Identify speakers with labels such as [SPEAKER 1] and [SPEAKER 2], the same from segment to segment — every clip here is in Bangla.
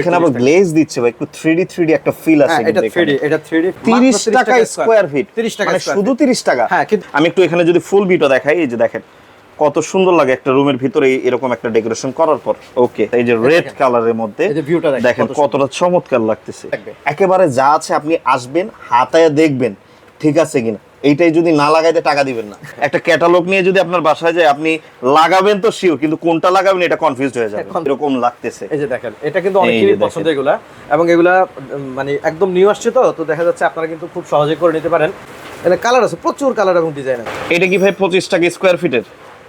[SPEAKER 1] এখানে আবার গ্লেজ দিচ্ছে ভাই, একটু 3D একটা ফিল আছে।
[SPEAKER 2] এটা 3D, এটা 3D
[SPEAKER 1] 30 টাকা স্কয়ার ফিট,
[SPEAKER 2] 30 টাকা
[SPEAKER 1] মানে শুধু 30 টাকা।
[SPEAKER 2] হ্যাঁ,
[SPEAKER 1] আমি একটু এখানে যদি ফুল ভিউটা দেখাই, এই যে দেখেন কত সুন্দর লাগে একটা রুমের ভিতরে এরকম একটা ডেকোরেশন করার পর। ওকে, এই যে রেড কালারের মধ্যে
[SPEAKER 2] এই যে ভিউটা
[SPEAKER 1] দেখেন কতটা চমৎকার লাগতেছে। একেবারে যা আছে আপনি আসবেন, হাতায় দেখবেন ঠিক আছে কিনা। এইটাই যদি না লাগাইতে টাকা দিবেন না। একটা ক্যাটালগ নিয়ে যদি আপনার বাসায় যায়, আপনি লাগাবেন তো শিওর, কিন্তু কোনটা লাগাবেন এটা কনফিউজড হয়ে যাবে, এরকম লাগতেছে।
[SPEAKER 2] এই যে দেখেন, এটা কিন্তু অনেকেরই পছন্দ এগুলা, এবং এগুলা মানে একদম নিউ আসছে, তো দেখা যাচ্ছে আপনারা কিন্তু খুব সহজে করে নিতে পারেন। এটা কালার আছে, প্রচুর কালার এবং ডিজাইন আছে।
[SPEAKER 1] এটা কি ভাই 25 টাকা স্কয়ার ফিটের?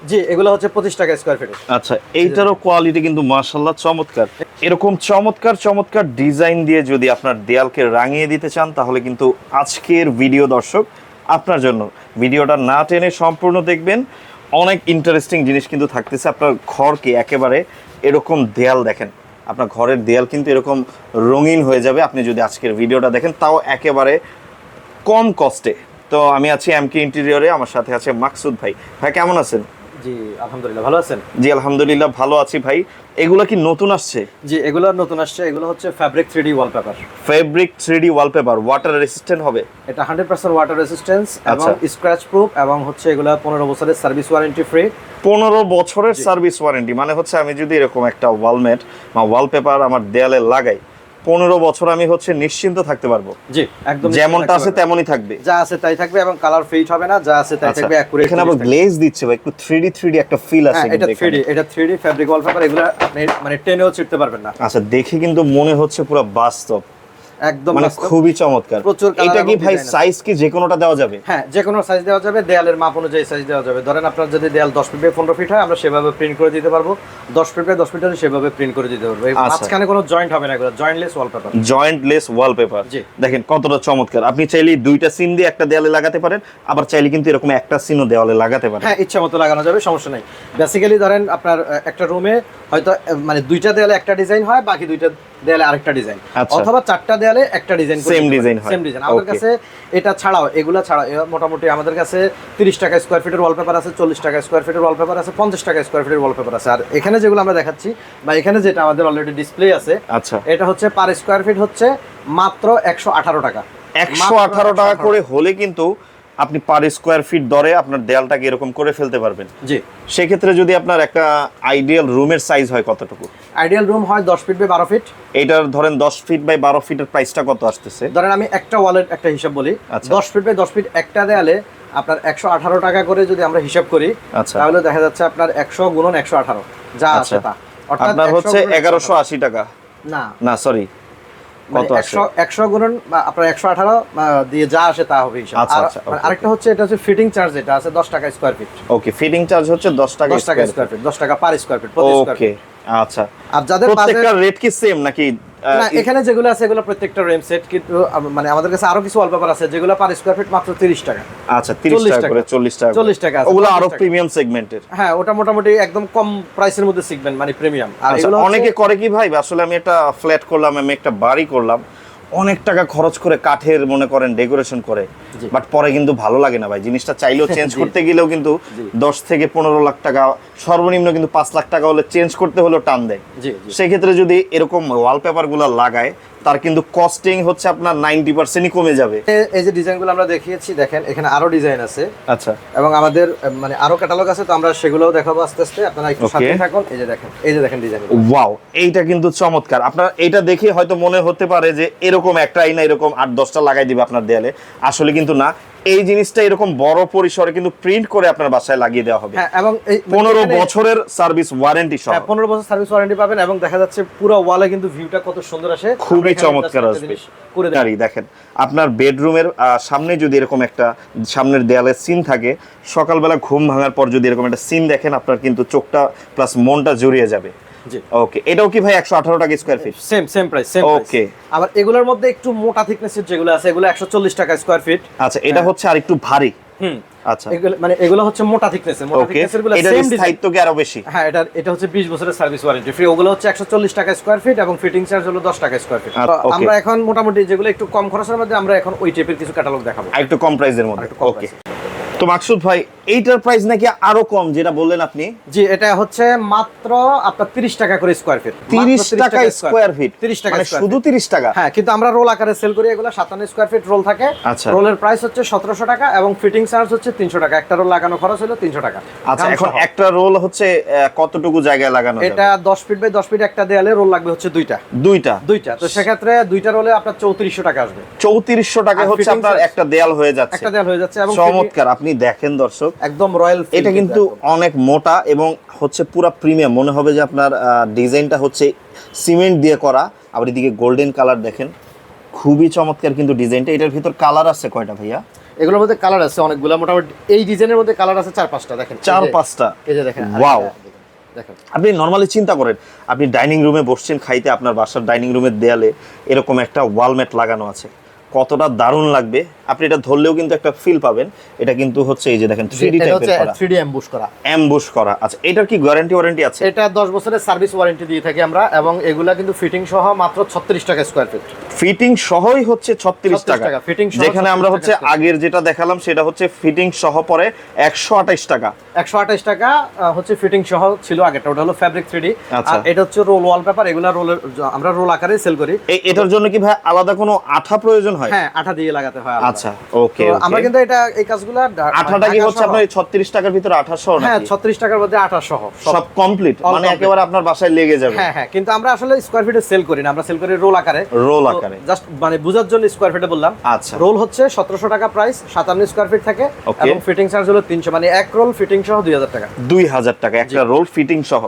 [SPEAKER 2] জি, এগুলো হচ্ছে 25 টাকা স্কয়ার ফিটের।
[SPEAKER 1] আচ্ছা, এইটারও কোয়ালিটি কিন্তু মাশাআল্লাহ চমৎকার। এরকম চমৎকার ডিজাইন দিয়ে যদি আপনার দেয়ালকে রাঙিয়ে দিতে চান, তাহলে কিন্তু আজকের ভিডিও দর্শক আপনার জন্য। ভিডিওটা না টেনে সম্পূর্ণ দেখবেন, অনেক ইন্টারেস্টিং জিনিস কিন্তু থাকতেছে। আপনার ঘরকে একেবারে এরকম দেয়াল দেখেন, আপনার ঘরের দেয়াল কিন্তু এরকম রঙিন হয়ে যাবে আপনি যদি আজকের ভিডিওটা দেখেন, তাও একেবারে কম কস্টে। তো আমি আছি এমকে ইন্টেরিয়রে, আমার সাথে আছে মাকসুদ ভাই। ভাই কেমন আছেন?
[SPEAKER 2] জি আলহামদুলিল্লাহ, ভালো আছেন?
[SPEAKER 1] জি আলহামদুলিল্লাহ ভালো আছি ভাই। এগুলা কি নতুন আসছে?
[SPEAKER 2] জি, এগুলো নতুন আসছে। এগুলো হচ্ছে fabric 3D wallpaper.
[SPEAKER 1] Fabric 3D wallpaper water resistant হবে?
[SPEAKER 2] এটা 100% ওয়াটার রেসিস্ট্যান্স এবং স্ক্র্যাচ প্রুফ, এবং হচ্ছে এগুলা 15 বছরের সার্ভিস ওয়ারেন্টি ফ্রি।
[SPEAKER 1] 15 বছরের সার্ভিস ওয়ারেন্টি, মানে হচ্ছে আমি যদি এরকম একটা ওয়ালমেট বা ওয়ালপেপার আমার দেয়ালে লাগাই, 15 বছর আমি হচ্ছে নিশ্চিন্ত থাকতে পারবো।
[SPEAKER 2] জি, একদম
[SPEAKER 1] যেমনটা আছে তেমনই থাকবে,
[SPEAKER 2] যা আছে তাই থাকবে, এবং কালার ফেড হবে না, যা আছে তাই থাকবে অ্যাকুরেট।
[SPEAKER 1] এখানে আবার গ্লেজ দিচ্ছে ভাই, একটু 3D একটা ফিল আছে।
[SPEAKER 2] এটা 3D ফ্যাব্রিক ওয়ালপেপার। এগুলা আপনি মানে টেনেও ছিড়তে পারবেন না।
[SPEAKER 1] আচ্ছা, দেখে কিন্তু মনে হচ্ছে পুরো বাস্তব,
[SPEAKER 2] একদম
[SPEAKER 1] মানে খুবই চমৎকার। এটা কি ভাই সাইজ কি যে কোনোটা দেওয়া যাবে?
[SPEAKER 2] হ্যাঁ, যে কোনো সাইজ দেওয়া যাবে, দেয়ালের মাপ অনুযায়ী সাইজ দেওয়া যাবে। ধরেন আপনার যদি দেয়াল 10 ফিট বাই 15 ফিট হয়, আমরা সেভাবে প্রিন্ট করে দিতে পারবো। 10 ফিট বাই 10 ফিট হলে সেভাবে প্রিন্ট করে দিতে পারবো। মাঝখানে কোনো জয়েন্ট হবে না, এগুলো জয়েন্টলেস ওয়ালপেপার।
[SPEAKER 1] Jointless wallpaper.
[SPEAKER 2] জি,
[SPEAKER 1] দেখেন কতটা চমৎকার। আপনি চাইলে দুইটা সিন দিয়ে একটা দেয়ালে লাগাতে পারেন, আবার চাইলে কিন্তু এরকম একটা সিনও দেওয়ালে লাগাতে পারেন।
[SPEAKER 2] হ্যাঁ, ইচ্ছা মতো লাগানো যাবে, সমস্যা নাই। বেসিক্যালি ধরেন আপনার একটা রুমে হয়তো মানে দুইটা দেয়ালে একটা ডিজাইন হয়, বাকি দুইটা দেয়ালে আরেকটা ডিজাইন, অথবা চারটা দেয়ালে একটা ডিজাইন,
[SPEAKER 1] সেম ডিজাইন হয়।
[SPEAKER 2] Same design. আমাদের কাছে এটা ছাড়াও, এগুলা ছাড়াও মোটামুটি আমাদের কাছে 30 টাকা স্কয়ার ফিটের ওয়ালপেপার আছে, 40 টাকা স্কয়ার ফিটের ওয়ালপেপার আছে, 50 টাকা স্কয়ার ফিটের ওয়ালপেপার আছে। আর এখানে যেগুলো আমরা দেখাচ্ছি, বা এখানে যেটা আমাদের অলরেডি ডিসপ্লে আছে,
[SPEAKER 1] আচ্ছা,
[SPEAKER 2] এটা হচ্ছে পার স্কয়ার ফিট হচ্ছে মাত্র 118 টাকা।
[SPEAKER 1] 118 টাকা করে হলে কিন্তু আপনি পার স্কয়ার ফিট দরে আপনার দেয়ালটাকে এরকম করে ফেলতে পারবেন।
[SPEAKER 2] জি,
[SPEAKER 1] সেক্ষেত্রে যদি আপনার একটা আইডিয়াল রুমের সাইজ হয় কতটুকু?
[SPEAKER 2] আইডিয়াল রুম হয় 10 ফিট বাই 12 ফিট।
[SPEAKER 1] এইটার ধরেন 10 ফিট বাই 12 ফিটের প্রাইসটা কত আসতেছে?
[SPEAKER 2] ধরেন আমি একটা ওয়ালের একটা হিসাব বলি, 10 ফিট বাই 10 ফিট একটা দেয়ালে আপনার 118 টাকা করে যদি আমরা হিসাব করি, তাহলে দেখা যাচ্ছে আপনার 100 গুণন 118 যা আছে তা,
[SPEAKER 1] অর্থাৎ আপনার হচ্ছে 1180 টাকা। না সরি, কত আছে?
[SPEAKER 2] 100 গুণন আপনার 118 দিয়ে যা আসে তা হবে হিসাব। আরেকটা হচ্ছে, এটা হচ্ছে ফিটিং চার্জ, যেটা আছে 10 টাকা স্কয়ার ফিট।
[SPEAKER 1] ওকে, ফিটিং চার্জ হচ্ছে 10 টাকা
[SPEAKER 2] স্কয়ার ফিট, 10 টাকা পার স্কয়ার ফিট প্রতি স্কয়ার ফিট।
[SPEAKER 1] আচ্ছা,
[SPEAKER 2] আর যাদের
[SPEAKER 1] প্রত্যেকটা রেট কি সেম নাকি?
[SPEAKER 2] না, এখানে যেগুলো আছে এগুলো প্রত্যেকটা রেম সেট, কিন্তু মানে আমাদের কাছে আরো কিছু ওয়ালপেপার আছে যেগুলো পার স্কয়ার ফিট মাত্র 30 টাকা।
[SPEAKER 1] আচ্ছা, 30 টাকা করে, 40 টাকা। ওগুলো আরো প্রিমিয়াম সেগমেন্টের।
[SPEAKER 2] হ্যাঁ, ওটা মোটামুটি একদম কম প্রাইসের মধ্যে সেগমেন্ট, মানে প্রিমিয়াম। আর
[SPEAKER 1] এগুলো অনেকে করে কি ভাই, আসলে আমি একটা ফ্ল্যাট করলাম, আমি একটা বাড়ি করলাম, অনেক টাকা খরচ করে কাঠের মনে করেন ডেকোরেশন করে, বাট পরে কিন্তু ভালো লাগে না ভাই জিনিসটা। চাইলেও চেঞ্জ করতে গেলেও কিন্তু 10 থেকে 15 লাখ টাকা, সর্বনিম্ন কিন্তু 5 লাখ টাকা হলে চেঞ্জ করতে হলেও টান দেয়। সেক্ষেত্রে যদি এরকম ওয়ালপেপার গুলো লাগায়, তার কিন্তু কস্টিং হচ্ছে আপনার 90%ই কমে যাবে।
[SPEAKER 2] এই যে ডিজাইনগুলো আমরা দেখিয়েছি, দেখেন এখানে আরো ডিজাইন আছে।
[SPEAKER 1] আচ্ছা,
[SPEAKER 2] এবং আমাদের মানে আরো ক্যাটালগ আছে, তো আমরা সেগুলোও দেখাবো আস্তে আস্তে, আপনারা একটু সাথে থাকুন। এই যে দেখেন ডিজাইন।
[SPEAKER 1] ওয়াও, এইটা কিন্তু চমৎকার। আপনার এটা দেখে হয়তো মনে হতে পারে যে এরকম একটাই না, এরকম 8-10টা লাগাই দিবে আপনার দেয়ালে, আসলে কিন্তু না। এই জিনিসটা এরকম বড় পরিসরে কিন্তু প্রিন্ট করে আপনার বাসায় লাগিয়ে দেওয়া হবে।
[SPEAKER 2] হ্যাঁ, এবং
[SPEAKER 1] 15 বছরের সার্ভিস ওয়ারেন্টি সহ।
[SPEAKER 2] হ্যাঁ, 15 বছর সার্ভিস ওয়ারেন্টি পাবেন, এবং দেখা যাচ্ছে পুরো ওয়ালে কিন্তু ভিউটা কত সুন্দর আসে,
[SPEAKER 1] খুবই চমৎকার আসবে। দেখেন আপনার বেডরুমের সামনে যদি এরকম একটা সামনের দেয়ালের সিন থাকে, সকালবেলা ঘুম ভাঙার পর যদি এরকম একটা সিন দেখেন, আপনার কিন্তু চোখটা প্লাস মনটা জুড়িয়ে যাবে। ওকে, এটাও কি ভাই 118 টাকা square feet?
[SPEAKER 2] Same price, same price. Okay, আবার এগুলোর মধ্যে একটু মোটা থিকনেসের যেগুলো আছে, এগুলো 140 টাকা স্কয়ার ফিট।
[SPEAKER 1] আচ্ছা, এটা হচ্ছে আর একটু ভারী। আচ্ছা,
[SPEAKER 2] এগুলো হচ্ছে মোটা থিকনেসের, গুলো
[SPEAKER 1] সেম স্থায়িত্ব কি আরো বেশি?
[SPEAKER 2] হ্যাঁ, এটা হচ্ছে 20 বছরের সার্ভিস ওয়ারেন্টি ফ্রি। ওগুলো হচ্ছে 140 টাকা স্কয়ার ফিট, এবং ফিটিং চার্জ হলো 10 টাকা স্কয়ার ফিট। আমরা এখন মোটামুটি যেগুলো একটু কম খরচের মধ্যে, আমরা এখন ওই টাইপের কিছু ক্যাটালগ দেখাবো,
[SPEAKER 1] একটু কম প্রাইসের মধ্যে। ওকে, তো মাকসুদ ভাই এইটার প্রাইস নাকি আরো কম, যেটা বললেন আপনি।
[SPEAKER 2] জি, এটা হচ্ছে মাত্র আপনার 30 টাকা করে স্কয়ার ফিট।
[SPEAKER 1] 30 টাকা স্কয়ার ফিট,
[SPEAKER 2] 30 টাকা
[SPEAKER 1] মানে শুধু 30 টাকা।
[SPEAKER 2] হ্যাঁ, কিন্তু আমরা রোল আকারে সেল করি এগুলো। 57 স্কয়ার ফিট রোল থাকে।
[SPEAKER 1] আচ্ছা।
[SPEAKER 2] রোলের প্রাইস হচ্ছে 1700 টাকা এবং ফিটিং চার্জ হচ্ছে 300 টাকা। একটা রোল লাগানো খরচ হলো 300 টাকা।
[SPEAKER 1] আচ্ছা, এখন একটা রোল হচ্ছে কতটুকু জায়গায় লাগানো যাবে?
[SPEAKER 2] এটা 10 ফিট বাই 10 ফিট একটা দেয়ালে রোল লাগবে হচ্ছে দুইটা। তো সেক্ষেত্রে দুইটা রোলে আপনার 3400 টাকা আসবে।
[SPEAKER 1] 3400 টাকা হচ্ছে আপনার একটা দেয়াল হয়ে যাচ্ছে।
[SPEAKER 2] একটা দেয়াল হয়ে যাচ্ছে এবং
[SPEAKER 1] চমৎকার। আপনি দেখেন দর্শক,
[SPEAKER 2] একদম রয়্যাল।
[SPEAKER 1] এটা কিন্তু অনেক মোটা এবং হচ্ছে পুরো প্রিমিয়াম মনে হবে যে আপনার ডিজাইনটা হচ্ছে সিমেন্ট দিয়ে করা। আবার এদিকে গোল্ডেন কালার দেখেন, খুবই চমৎকার কিন্তু ডিজাইনটা। এটার ভিতর কালার আছে কয়টা ভাইয়া?
[SPEAKER 2] এগুলোর মধ্যে কালার আছে অনেকগুলো, মোটামুটি এই ডিজাইনের মধ্যে কালার আছে 4-5টা। দেখেন
[SPEAKER 1] 4-5টা,
[SPEAKER 2] এই যে দেখেন।
[SPEAKER 1] ওয়াও।
[SPEAKER 2] দেখেন,
[SPEAKER 1] আপনি নরমালি চিন্তা করেন, আপনি ডাইনিং রুমে বসছেন খাইতে, আপনার বাসার ডাইনিং রুমের দেয়ালে এরকম একটা ওয়ালমেট লাগানো আছে, কতটা দারুণ লাগবে। আপনি এটা ধরলেও কিন্তু একটা ফিল পাবেন। এটা কিন্তু হচ্ছে এই যে দেখেন 3D টাইপের করা,
[SPEAKER 2] 3D অ্যাম্বুশ করা।
[SPEAKER 1] অ্যাম্বুশ করা। আচ্ছা, এটার কি গ্যারান্টি ওয়ারেন্টি আছে?
[SPEAKER 2] এটা 10 বছরের সার্ভিস ওয়ারেন্টি দিয়ে থাকি আমরা, এবং এগুলা কিন্তু ফিটিং সহ মাত্র 36 টাকা স্কয়ার ফিট।
[SPEAKER 1] ফিটিং সহই হচ্ছে 36 টাকা।
[SPEAKER 2] ফিটিং সহ,
[SPEAKER 1] যেখানে আমরা হচ্ছে আগের যেটা দেখালাম সেটা হচ্ছে ফিটিং সহ পরে 128 টাকা।
[SPEAKER 2] 128 টাকা হচ্ছে ফিটিং সহ ছিল আগেরটা, ওটা হলো ফ্যাব্রিক 3D।
[SPEAKER 1] আচ্ছা,
[SPEAKER 2] আর এটা হচ্ছে রোল ওয়ালপেপার। এগুলা রোলের আমরা রোল আকারে সেল করি।
[SPEAKER 1] এটার জন্য কি ভাই আলাদা কোনো আঠা প্রয়োজন হয়?
[SPEAKER 2] হ্যাঁ, আঠা দিয়ে লাগাতে হয়।
[SPEAKER 1] আচ্ছা, ওকে।
[SPEAKER 2] আমরা কিন্তু এটা এই কাজগুলা
[SPEAKER 1] আঠাটা কি হচ্ছে আপনার 36 টাকার ভিতরে আঠা সহ নাকি?
[SPEAKER 2] হ্যাঁ, 36 টাকার মধ্যে আঠা সহ
[SPEAKER 1] সব কমপ্লিট, মানে একেবারে আপনার বাসায় লেগে যাবে।
[SPEAKER 2] হ্যাঁ হ্যাঁ, কিন্তু আমরা আসলে স্কয়ার ফিটে সেল করি না, আমরা সেল করি রোল আকারে।
[SPEAKER 1] রোল আকারে
[SPEAKER 2] জাস্ট মানে বোঝার জন্য স্কয়ার ফিটে বললাম।
[SPEAKER 1] আচ্ছা,
[SPEAKER 2] রোল হচ্ছে 1700 টাকা প্রাইস, 57 স্কয়ার ফিট থাকে এবং ফিটিং চার্জ হলো 300, মানে এক রোল ফিটিং সহ 2000 টাকা।
[SPEAKER 1] 2000 টাকা একটা রোল ফিটিং সহ।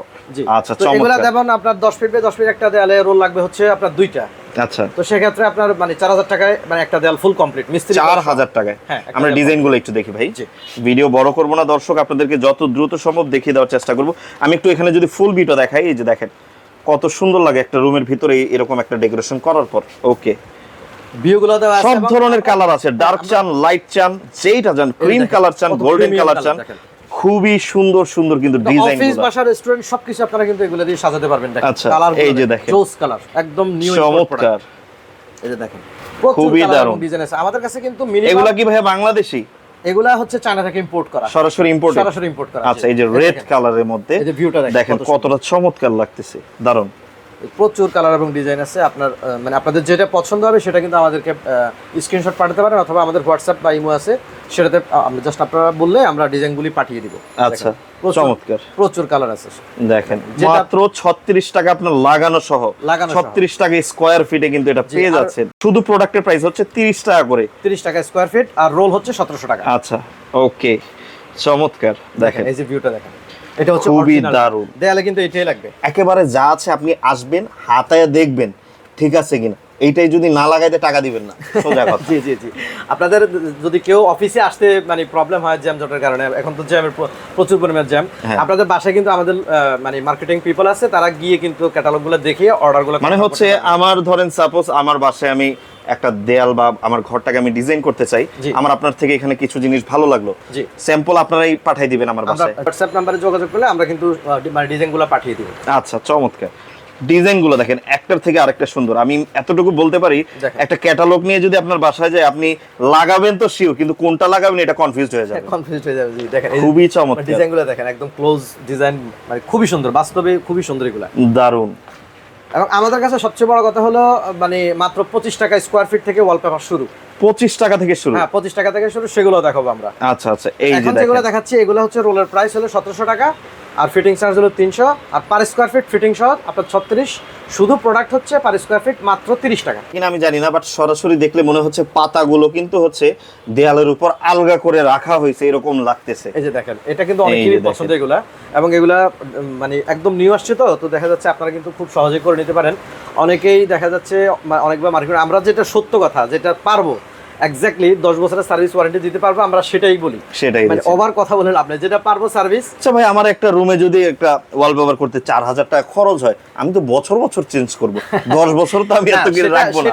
[SPEAKER 1] আচ্ছা, চমৎকার।
[SPEAKER 2] এগুলা যেমন আপনার 10 ফিট বাই 10 ফিট একটা দেয়ালে রোল লাগবে হচ্ছে আপনার দুইটা।
[SPEAKER 1] আচ্ছা,
[SPEAKER 2] তো সেক্ষেত্রে আপনার মানে 4000 টাকায় মানে একটা দেয়াল ফুল কমপ্লিট মিস্ত্রি
[SPEAKER 1] 4000 টাকায়। আমরা ডিজাইনগুলো একটু দেখি ভাই। ভিডিও বড় করব না দর্শক, আপনাদেরকে যত দ্রুত সম্ভব দেখিয়ে দেওয়ার চেষ্টা করব। আমি একটু এখানে যদি ফুল ভিডিও দেখাই, এই যে দেখেন কত সুন্দর লাগে একটা রুমের ভিতরে এরকম একটা ডেকোরেশন করার পর। ওকে,
[SPEAKER 2] ভিউগুলো দেওয়া আছে,
[SPEAKER 1] সব ধরনের কালার আছে, ডার্ক চান, লাইট চান, যেইটা চান, ক্রিম কালার চান, গোল্ডেন কালার চান, খুবই সুন্দর সুন্দর কিন্তু ডিজাইন।
[SPEAKER 2] অফিস, বাসা, রেস্টুরেন্ট সবকিছু আপনারা কিন্তু এগুলো দিয়ে সাজাতে পারবেন। দেখেন
[SPEAKER 1] আচ্ছা,
[SPEAKER 2] কালার,
[SPEAKER 1] এই যে দেখেন
[SPEAKER 2] জোস কালার, একদম নিউ
[SPEAKER 1] চমৎকার।
[SPEAKER 2] এই যে দেখেন
[SPEAKER 1] খুবই দারুণ
[SPEAKER 2] ডিজাইন আছে আমাদের কাছে কিন্তু মিনিমাম।
[SPEAKER 1] এগুলা কি ভাই বাংলাদেশি?
[SPEAKER 2] এগুলা হচ্ছে চায়না থেকে ইম্পোর্ট করা,
[SPEAKER 1] সরাসরি ইম্পোর্ট করা। আচ্ছা, এই যে রেড কালারের মধ্যে
[SPEAKER 2] এই যে ভিউটা
[SPEAKER 1] দেখেন কতটা চমৎকার লাগতেছে, দারুণ।
[SPEAKER 2] প্রচুর কালার এবং ডিজাইন আছে। আপনার মানে আপনাদের যেটা পছন্দ হবে সেটা কিন্তু আমাদেরকে স্ক্রিনশট পাঠাতে পারেন, অথবা আমাদের হোয়াটসঅ্যাপ বা ইমো আছে, সেটাতে আমরা জাস্ট আপনারা বললে আমরা ডিজাইনগুলি পাঠিয়ে দিব।
[SPEAKER 1] আচ্ছা, চমৎকার।
[SPEAKER 2] প্রচুর কালার আছে দেখেন,
[SPEAKER 1] মাত্র 36 টাকা আপনার লাগানো সহ। 36 টাকা স্কয়ার ফিটে কিন্তু এটা পেয়ে যাচ্ছেন। শুধু প্রোডাক্টের প্রাইস হচ্ছে 30 টাকা করে,
[SPEAKER 2] 30 টাকা স্কয়ার ফিট, আর রোল হচ্ছে 1700 টাকা।
[SPEAKER 1] আচ্ছা, ওকে, চমৎকার। দেখেন
[SPEAKER 2] এই যে ভিউটা দেখেন, এটা হচ্ছে
[SPEAKER 1] খুবই দারুণ।
[SPEAKER 2] দেয়ালে কিন্তু এটাই লাগবে,
[SPEAKER 1] একেবারে যা আছে আপনি আসবেন হাতায় দেখবেন ঠিক আছে কিনা। এইটাই যদি না লাগাইতে টাকা দিবেন না, সোজা কথা।
[SPEAKER 2] জি জি জি। আপনাদের যদি কেউ অফিসে আসতে মানে প্রবলেম হয় জ্যাম জটের কারণে, এখন তো জ্যামের প্রচুর পরিমাণ জ্যাম, আপনাদের বাসায় কিন্তু আমাদের মানে মার্কেটিং পিপল আছে, তারা গিয়ে কিন্তু ক্যাটালগুলো দেখিয়ে অর্ডারগুলো, মানে
[SPEAKER 1] হচ্ছে আমার ধরেন সাপোজ আমার বাসায় আমি একটা দেয়াল বা আমার ঘরটাকে আমি ডিজাইন করতে চাই, আমার আপনার থেকে এখানে কিছু জিনিস ভালো লাগলো, স্যাম্পল আপনারাই পাঠিয়ে দিবেন আমার বাসায়।
[SPEAKER 2] হোয়াটসঅ্যাপ নাম্বারে যোগাযোগ করলে আমরা কিন্তু মানে ডিজাইনগুলো পাঠিয়ে দিব।
[SPEAKER 1] আচ্ছা, চমৎকার। ডিজাইনগুলো দেখেন একটার থেকে আরেকটা সুন্দর। আমি এতটুকু বলতে পারি, একটা ক্যাটালগ নিয়ে যদি আপনার বাসায় যায় আপনি লাগাবেন তো শিওর, কিন্তু কোনটা লাগাবেন এটা কনফিউজড হয়ে যাবে।
[SPEAKER 2] কনফিউজড হয়ে যাবে। জি দেখেন,
[SPEAKER 1] খুবই চমৎকার
[SPEAKER 2] ডিজাইনগুলো দেখেন, একদম ক্লোজ ডিজাইন, মানে খুবই সুন্দর, বাস্তবে খুবই সুন্দর এগুলা,
[SPEAKER 1] দারুণ।
[SPEAKER 2] এবং আমাদের কাছে সবচেয়ে বড় কথা হলো মানে মাত্র 25 টাকা স্কয়ার ফিট থেকে ওয়ালপেপার শুরু।
[SPEAKER 1] 25 টাকা থেকে শুরু?
[SPEAKER 2] হ্যাঁ, 25 টাকা থেকে শুরু, সেগুলো দেখাবো আমরা।
[SPEAKER 1] আচ্ছা আচ্ছা, এই যে
[SPEAKER 2] যেগুলো দেখাচ্ছি এগুলো হচ্ছে রোলের প্রাইস হলো 1700 টাকা, আর ফিটিং চার্জ হলো 300, আর পার স্কয়ার ফিট ফিটিং সহ আপনার 36। শুধু প্রোডাক্ট হচ্ছে পার স্কয়ার ফিট মাত্র 30 টাকা।
[SPEAKER 1] কিনা আমি জানি না, বাট সরাসরি দেখলে মনে হচ্ছে পাতাগুলো কিন্তু হচ্ছে দেয়ালের উপর আলগা করে রাখা হয়েছে এরকম লাগতেছে।
[SPEAKER 2] এই যে দেখেন, এটা কিন্তু অনেকেরই পছন্দ এগুলা, এবং এগুলা মানে একদম নিউ আসছে, তো দেখা যাচ্ছে আপনারা কিন্তু খুব সহজে করে নিতে পারেন। অনেকেই দেখা যাচ্ছে অনেকবার মার্কেটে আমরা যেটা সত্য কথা, যেটা পারবো এক্স্যাক্টলি 10 বছরের সার্ভিস ওয়ারেন্টি দিতে পারবো, আমরা সেটাই বলি,
[SPEAKER 1] সেটাই
[SPEAKER 2] মানে ওভার কথা বলেন আপনি, যেটা পারবো সার্ভিস।
[SPEAKER 1] আচ্ছা ভাই, আমার একটা রুমে যদি একটা ওয়ালপেপার করতে 4000 টাকা খরচ হয়, আমি তো বছর বছর চেঞ্জ করব, 10 বছর তো আমি এত কিছু রাখবো না।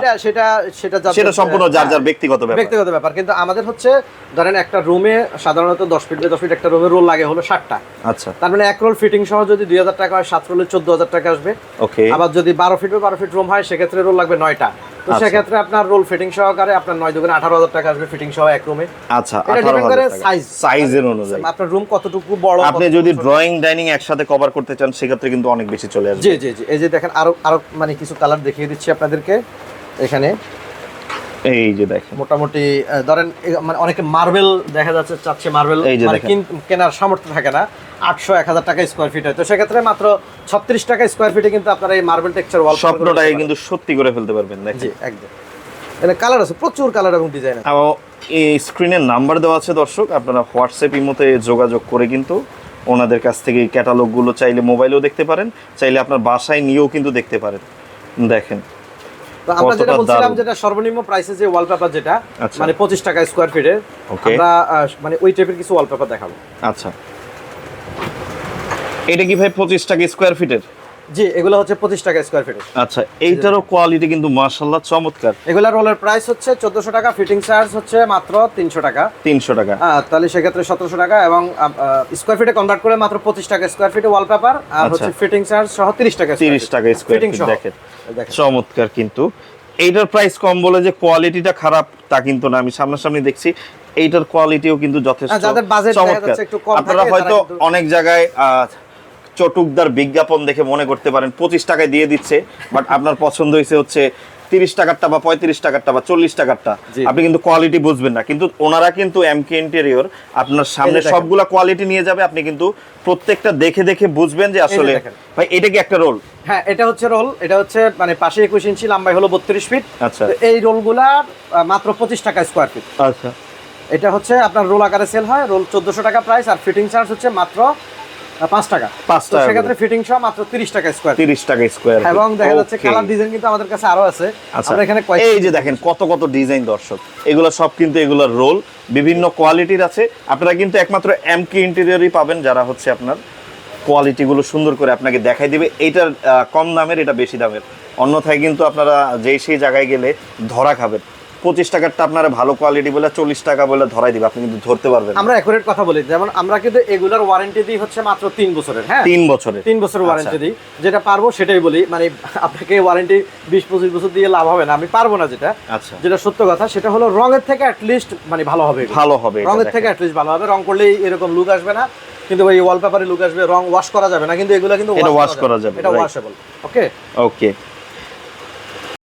[SPEAKER 1] সেটা সম্পূর্ণ যার যার ব্যক্তিগত
[SPEAKER 2] ব্যাপার। কিন্তু আমাদের হচ্ছে ধরেন একটা রুমে সাধারণত 10 ফিট বাই 10 ফিট একটা রুমে রোল লাগে হলো 60টা।
[SPEAKER 1] আচ্ছা,
[SPEAKER 2] তার মানে এক রোল ফিটিং সহ যদি 2000 টাকা হয়, 7 রোলে 14000 টাকা আসবে।
[SPEAKER 1] ওকে।
[SPEAKER 2] আবার যদি 12 ফিট বাই 12 ফিট রুম হয়, সেক্ষেত্রে রোল লাগবে 9টা। তো তো সেক্ষেত্রে আপনার রোল ফিটিং সহকারে আপনার 9×18,000 টাকা আসবে ফিটিং সহ এক রুমে।
[SPEAKER 1] আচ্ছা,
[SPEAKER 2] এটা ডিপেন্ড করে
[SPEAKER 1] সাইজের অনুযায়ী
[SPEAKER 2] আপনার রুম কতটুকু বড়।
[SPEAKER 1] আপনি যদি ড্রয়িং ডাইনিং একসাথে কভার করতে চান সেক্ষেত্রে কিন্তু অনেক বেশি চলে আসবে।
[SPEAKER 2] জি জি জি, এই যে দেখেন আরো মানে কিছু কালার দেখিয়ে দিচ্ছি আপনাদেরকে এখানে।
[SPEAKER 1] এই যে দেখেন
[SPEAKER 2] মোটামুটি ধরেন মানে অনেকে মার্বেল দেখা যাচ্ছে চাচ্ছে, মার্বেল মানে কেনার সামর্থ্য থাকে না, 800-1000 টাকা স্কয়ার ফিট হয়, তো সেক্ষেত্রে মাত্র 36 টাকা স্কয়ার ফিটে কিন্তু আপনারা এই মার্বেল টেক্সচার ওয়াল
[SPEAKER 1] স্বপ্নটাকে কিন্তু সত্যি করে ফেলতে পারবেন। দেখেন
[SPEAKER 2] জি একদম, এখানে কালার আছে প্রচুর কালার এবং ডিজাইন আছে।
[SPEAKER 1] এই স্ক্রিনের নাম্বার দেওয়া আছে দর্শক, আপনারা হোয়াটসঅ্যাপ ইমোতে যোগাযোগ করে কিন্তু ওনাদের কাছ থেকে এই ক্যাটালগুলো চাইলে মোবাইলেও দেখতে পারেন, চাইলে আপনার বাসায় নিয়েও কিন্তু দেখতে পারেন। দেখেন
[SPEAKER 2] তো আমরা যেটা বলছিলাম, যেটা সর্বনিম্ন প্রাইসে যে ওয়ালপেপার যেটা মানে 25 টাকা স্কয়ার ফিটের, আমরা মানে ওই টাইপের কিছু ওয়ালপেপার দেখাবো।
[SPEAKER 1] আচ্ছা, এটা কি ভাই 25 টাকা স্কয়ার ফিটের?
[SPEAKER 2] জি, এগুলো হচ্ছে 25 টাকা স্কয়ার ফিটের।
[SPEAKER 1] আচ্ছা, এইটারও কোয়ালিটি কিন্তু মাশাআল্লাহ চমৎকার।
[SPEAKER 2] এগুলা রোলের প্রাইস হচ্ছে 1400 টাকা, ফিটিং চার্জ হচ্ছে মাত্র 300 টাকা।
[SPEAKER 1] 300 টাকা,
[SPEAKER 2] তাহলে সেক্ষেত্রে 1700 টাকা, এবং স্কয়ার ফিটে কনভার্ট করে মাত্র 25 টাকা স্কয়ার ফিটে ওয়ালপেপার, আর হচ্ছে ফিটিং চার্জ সহ 30 টাকা।
[SPEAKER 1] 30 টাকা স্কয়ার ফিট। দেখেন চমৎকার। কিন্তু এইটার প্রাইস কম বলে যে কোয়ালিটিটা খারাপ তা কিন্তু না, আমি সামনাসামনি দেখছি এইটার কোয়ালিটিও কিন্তু যথেষ্ট চমৎকার। আপনারা হয়তো অনেক জায়গায় চটুকদার বিজ্ঞাপন দেখে মনে করতে পারেন 25 টাকায় দিয়ে দিচ্ছে, বাট আপনার পছন্দ হয়েছে হচ্ছে 30 টাকারটা বা 35 টাকারটা বা 40 টাকারটা, আপনি কিন্তু কোয়ালিটি বুঝবেন না। কিন্তু ওনারা কিন্তু এমকে ইন্টেরিয়র আপনার সামনে সবগুলা কোয়ালিটি নিয়ে যাবে, আপনি কিন্তু প্রত্যেকটা দেখে দেখে বুঝবেন যে আসলে ভাই এটা কি একটা রোল।
[SPEAKER 2] হ্যাঁ, এটা হচ্ছে রোল, এটা হচ্ছে মানে পাশে 21 ইঞ্চি, লম্বাই হলো 32 ফিট।
[SPEAKER 1] আচ্ছা,
[SPEAKER 2] এই রোলগুলা মাত্র 25 টাকা স্কয়ার ফিট।
[SPEAKER 1] আচ্ছা,
[SPEAKER 2] এটা হচ্ছে আপনার রোল আকারে সেল হয়, রোল 1400 টাকা প্রাইস, আর ফিটিং চার্জ হচ্ছে মাত্র 5 টাকা। সেক্ষেত্রে ফিটিং সহ মাত্র 30 টাকা স্কয়ার।
[SPEAKER 1] 30 টাকা স্কয়ার।
[SPEAKER 2] এবং দেখা যাচ্ছে কালার ডিজাইন কিন্তু আমাদের কাছে আরো আছে। আমরা এখানে
[SPEAKER 1] এই যে দেখেন কত কত ডিজাইন দর্শক, এগুলো সব কিন্তু এগুলোর রোল বিভিন্ন কোয়ালিটির আছে। আপনারা কিন্তু একমাত্র এমকে ইন্টেরিয়রই পাবেন যারা হচ্ছে আপনার কোয়ালিটিগুলো সুন্দর করে আপনাকে দেখাই দিবে। এইটার কম দামের, এটা বেশি দামের, অন্যথায় কিন্তু আপনারা যেই সেই জায়গায় গেলে ধরা খাবেন। 25 টাকারটা আপনারা ভালো কোয়ালিটি বলে 40 টাকা বলে ধরাই দিবে, আপনি কিন্তু ধরতে পারবেন।
[SPEAKER 2] আমরা একুরেট কথা বলি, যেমন আমরা কিন্তু এগুলার ওয়ারেন্টি দিই হচ্ছে মাত্র 3 বছরের। হ্যাঁ,
[SPEAKER 1] 3 বছরের
[SPEAKER 2] ওয়ারেন্টি দিই। যেটা পারবো সেটাই বলি, মানে আপনাকে ওয়ারেন্টি 20-25 বছর দিয়ে লাভ হবে না, আমি পারবো না। যেটা সত্য কথা সেটা হলো রঙের থেকে অ্যাটলিস্ট মানে ভালো হবে। রঙের থেকে অ্যাটলিস্ট ভালো হবে। রং করলেই এরকম লুক আসবে না, কিন্তু ওই ওয়ালপেপারে লুক আসবে। রং ওয়াশ করা যাবে না, কিন্তু এগুলো কিন্তু
[SPEAKER 1] ওয়াশ করা যাবে,
[SPEAKER 2] এটা ওয়াশেবল। ওকে।